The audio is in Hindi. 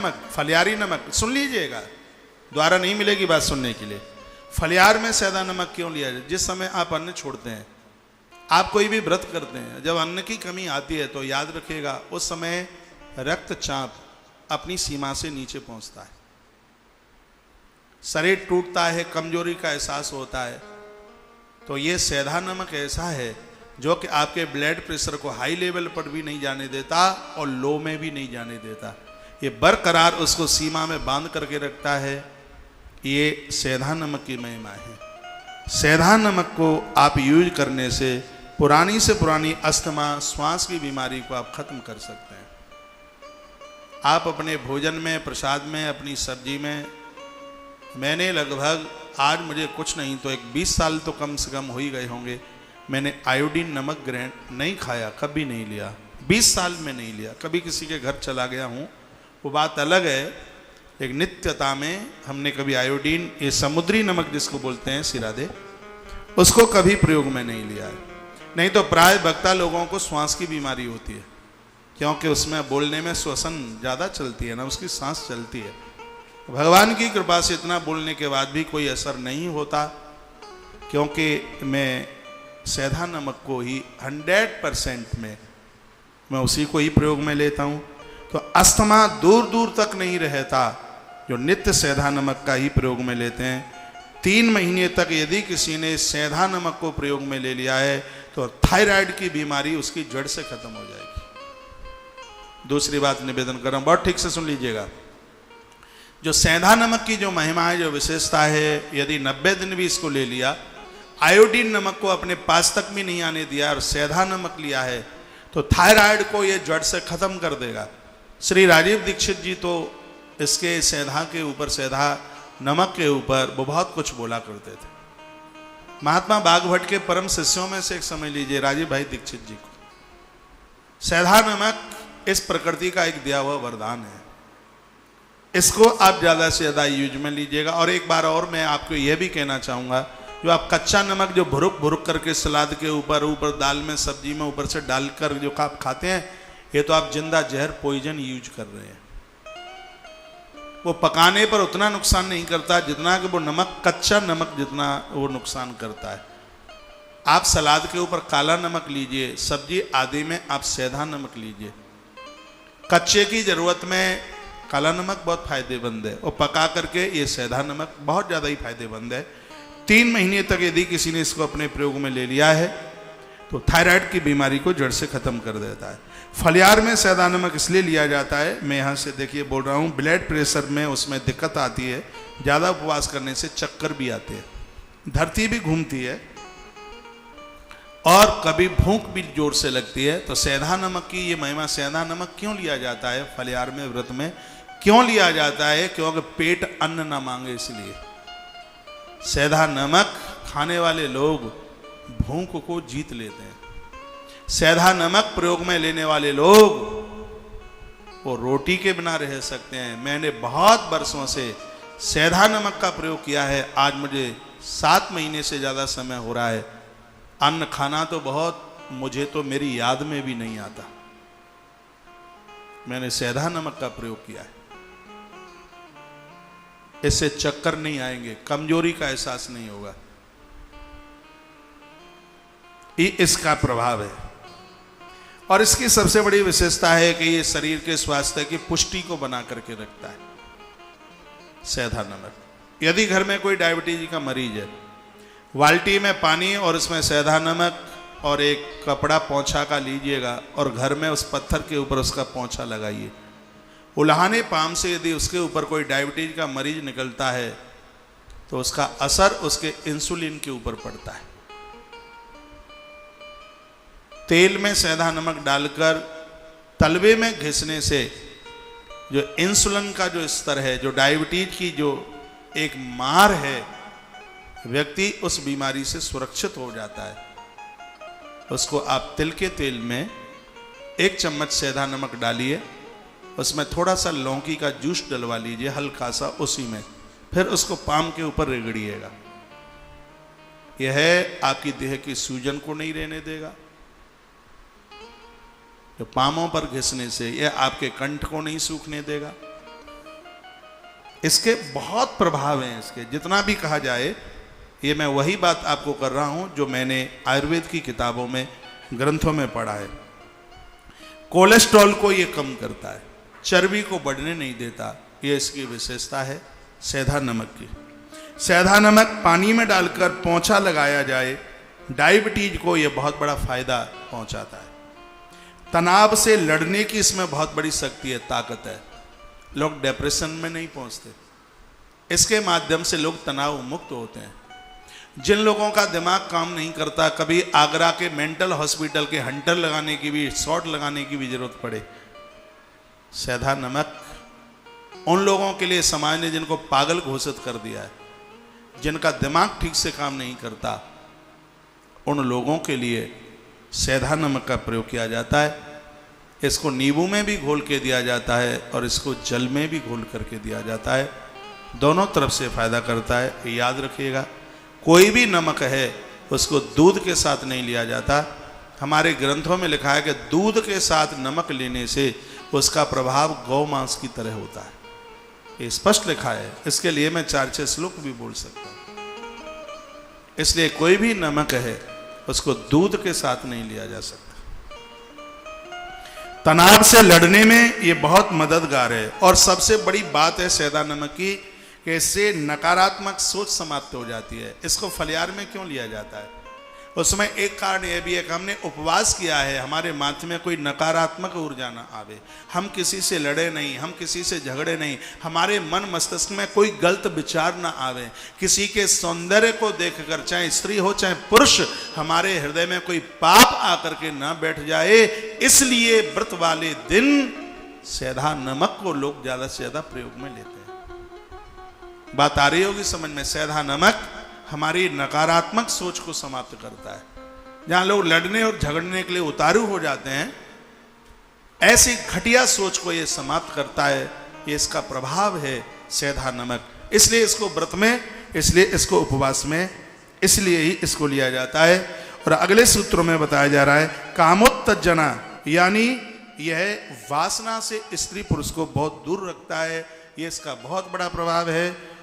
नमक, फलियारी नमक, सुन लीजिएगा, द्वारा नहीं मिलेगी बात सुनने के लिए। फलियार में सेंधा नमक क्यों लिया जाए? जिस समय आप अन्न छोड़ते हैं, आप कोई भी व्रत करते हैं, जब अन्न की कमी आती है तो याद रखिएगा उस समय रक्तचाप अपनी सीमा से नीचे पहुंचता है, शरीर टूटता है, कमजोरी का एहसास होता है। तो ये सेंधा नमक ऐसा है जो कि आपके ब्लड प्रेशर को हाई लेवल पर भी नहीं जाने देता और लो में भी नहीं जाने देता, ये बरकरार उसको सीमा में बांध करके रखता है। ये सेंधा नमक की महिमा है। सेंधा नमक को आप यूज करने से पुरानी अस्थमा, श्वास की बीमारी को आप खत्म कर सकते हैं। आप अपने भोजन में, प्रसाद में, अपनी सब्जी में, मैंने लगभग आज मुझे कुछ नहीं तो एक 20 साल तो कम से कम हो ही गए होंगे, मैंने आयोडीन नमक ग्रहण नहीं खाया, कभी नहीं लिया, 20 साल में नहीं लिया। कभी किसी के घर चला गया हूँ वो बात अलग है, एक नित्यता में हमने कभी आयोडीन, ये समुद्री नमक जिसको बोलते हैं सिरादे, उसको कभी प्रयोग में नहीं लिया है। नहीं तो प्राय वक्ता लोगों को श्वास की बीमारी होती है, क्योंकि उसमें बोलने में श्वसन ज़्यादा चलती है ना, उसकी सांस चलती है। भगवान की कृपा से इतना बोलने के बाद भी कोई असर नहीं होता, क्योंकि मैं सेंधा नमक को ही 100% में मैं उसी को ही प्रयोग में लेता हूँ। तो अस्थमा दूर दूर तक नहीं रहता जो नित्य सेंधा नमक का ही प्रयोग में लेते हैं। 3 महीने तक यदि किसी ने सेंधा नमक को प्रयोग में ले लिया है तो थायराइड की बीमारी उसकी जड़ से खत्म हो जाएगी। दूसरी बात निवेदन कर रहा हूं, बहुत ठीक से सुन लीजिएगा। जो सेंधा नमक की जो महिमा है, जो विशेषता है, यदि 90 दिन भी इसको ले लिया, आयोडीन नमक को अपने पास तक भी नहीं आने दिया और सेंधा नमक लिया है, तो थायराइड को ये जड़ से खत्म कर देगा। श्री राजीव दीक्षित जी तो इसके सेंधा के ऊपर, सेंधा नमक के ऊपर वो बहुत कुछ बोला करते थे। महात्मा बागभट्ट के परम शिष्यों में से एक समझ लीजिए राजीव भाई दीक्षित जी को। सेंधा नमक इस प्रकृति का एक दिया हुआ वरदान है, इसको आप ज़्यादा से ज़्यादा यूज में लीजिएगा। और एक बार और मैं आपको यह भी कहना चाहूँगा, जो आप कच्चा नमक जो भुरुक करके सलाद के ऊपर दाल में, सब्जी में ऊपर से डालकर जो आप खाते हैं, ये तो आप जिंदा जहर, पॉइजन यूज कर रहे हैं। वो पकाने पर उतना नुकसान नहीं करता जितना कि वो नमक, कच्चा नमक जितना वो नुकसान करता है। आप सलाद के ऊपर काला नमक लीजिए, सब्जी आदि में आप सेंधा नमक लीजिए। कच्चे की जरूरत में काला नमक बहुत फायदेमंद है, और पका करके ये सेंधा नमक बहुत ज़्यादा ही फायदेमंद है। 3 महीने तक यदि किसी ने इसको अपने प्रयोग में ले लिया है तो थायराइड की बीमारी को जड़ से खत्म कर देता है। फलियार में सेंधा नमक इसलिए लिया जाता है, मैं यहाँ से देखिए बोल रहा हूँ, ब्लड प्रेशर में उसमें दिक्कत आती है, ज़्यादा उपवास करने से चक्कर भी आते हैं, धरती भी घूमती है और कभी भूख भी जोर से लगती है। तो सेंधा नमक की ये महिमा। सेंधा नमक क्यों लिया जाता है फलियार में, व्रत में क्यों लिया जाता है? क्योंकि पेट अन्न ना मांगे, इसलिए सेंधा नमक खाने वाले लोग भूख को जीत लेते हैं। सेंधा नमक प्रयोग में लेने वाले लोग वो रोटी के बिना रह सकते हैं। मैंने बहुत वर्षों से सेंधा नमक का प्रयोग किया है, आज मुझे 7 महीने से ज़्यादा समय हो रहा है। अन्न खाना तो बहुत, मुझे तो मेरी याद में भी नहीं आता। मैंने सेंधा नमक का प्रयोग किया है, इससे चक्कर नहीं आएंगे, कमजोरी का एहसास नहीं होगा, ये इसका प्रभाव है। और इसकी सबसे बड़ी विशेषता है कि ये शरीर के स्वास्थ्य की पुष्टि को बना करके रखता है सेंधा नमक। यदि घर में कोई डायबिटीज का मरीज है, बाल्टी में पानी और उसमें सेंधा नमक और एक कपड़ा पोंछा का लीजिएगा और घर में उस पत्थर के ऊपर उसका पोंछा लगाइए। उल्हाने पाम से यदि उसके ऊपर कोई डायबिटीज का मरीज निकलता है तो उसका असर उसके इंसुलिन के ऊपर पड़ता है। तेल में सेंधा नमक डालकर तलवे में घिसने से जो इंसुलिन का जो स्तर है, जो डायबिटीज की जो एक मार है, व्यक्ति उस बीमारी से सुरक्षित हो जाता है। उसको आप तिल के तेल में 1 चम्मच सेंधा नमक डालिए, उसमें थोड़ा सा लौकी का जूस डलवा लीजिए हल्का सा, उसी में फिर उसको पाम के ऊपर रगड़िएगा। यह आपकी देह की सूजन को नहीं रहने देगा, जो पामों पर घिसने से यह आपके कंठ को नहीं सूखने देगा, इसके बहुत प्रभाव हैं। इसके जितना भी कहा जाए, ये मैं वही बात आपको कर रहा हूं जो मैंने आयुर्वेद की किताबों में, ग्रंथों में पढ़ा है। कोलेस्ट्रॉल को ये कम करता है, चर्बी को बढ़ने नहीं देता, ये इसकी विशेषता है सेंधा नमक की। सेंधा नमक पानी में डालकर पोंछा लगाया जाए, डायबिटीज को ये बहुत बड़ा फायदा पहुंचाता है। तनाव से लड़ने की इसमें बहुत बड़ी शक्ति है, ताकत है। लोग डिप्रेशन में नहीं पहुंचते, इसके माध्यम से लोग तनाव मुक्त होते हैं। जिन लोगों का दिमाग काम नहीं करता, कभी आगरा के मेंटल हॉस्पिटल के हंटर लगाने की भी, शॉट लगाने की भी जरूरत पड़े, सेंधा नमक उन लोगों के लिए समाज ने जिनको पागल घोषित कर दिया है, जिनका दिमाग ठीक से काम नहीं करता, उन लोगों के लिए सेंधा नमक का प्रयोग किया जाता है। इसको नींबू में भी घोल के दिया जाता है और इसको जल में भी घोल करके दिया जाता है। दोनों तरफ से फायदा करता है। याद रखिएगा, कोई भी नमक है उसको दूध के साथ नहीं लिया जाता। हमारे ग्रंथों में लिखा है कि दूध के साथ नमक लेने से उसका प्रभाव गौ मांस की तरह होता है, ये स्पष्ट लिखा है। इसके लिए मैं 4-6 श्लोक भी बोल सकता हूं। इसलिए कोई भी नमक है उसको दूध के साथ नहीं लिया जा सकता। तनाव से लड़ने में ये बहुत मददगार है। और सबसे बड़ी बात है सेंधा नमक की कि इससे नकारात्मक सोच समाप्त हो जाती है। इसको फलियार में क्यों लिया जाता है? उसमें एक कारण यह भी है कि हमने उपवास किया है, हमारे माथे में कोई नकारात्मक ऊर्जा ना आवे, हम किसी से लड़े नहीं, हम किसी से झगड़े नहीं, हमारे मन मस्तिष्क में कोई गलत विचार ना आवे, किसी के सौंदर्य को देखकर, चाहे स्त्री हो चाहे पुरुष, हमारे हृदय में कोई पाप आकर के ना बैठ जाए। इसलिए व्रत वाले दिन सेंधा नमक को लोग ज्यादा से ज्यादा प्रयोग में लेते हैं। बात आ रही होगी समझ में? सेंधा नमक हमारी नकारात्मक सोच को समाप्त करता है। जहां लोग लड़ने और झगड़ने के लिए उतारू हो जाते हैं, ऐसी घटिया सोच को यह समाप्त करता है। ये इसका प्रभाव है सेंधा नमक। इसलिए इसको व्रत में, इसलिए इसको उपवास में, इसलिए ही इसको लिया जाता है। और अगले सूत्रों में बताया जा रहा है कामोत्तेजना, यानी यह वासना से स्त्री पुरुष को बहुत दूर रखता है। ये इसका बहुत बड़ा प्रभाव है।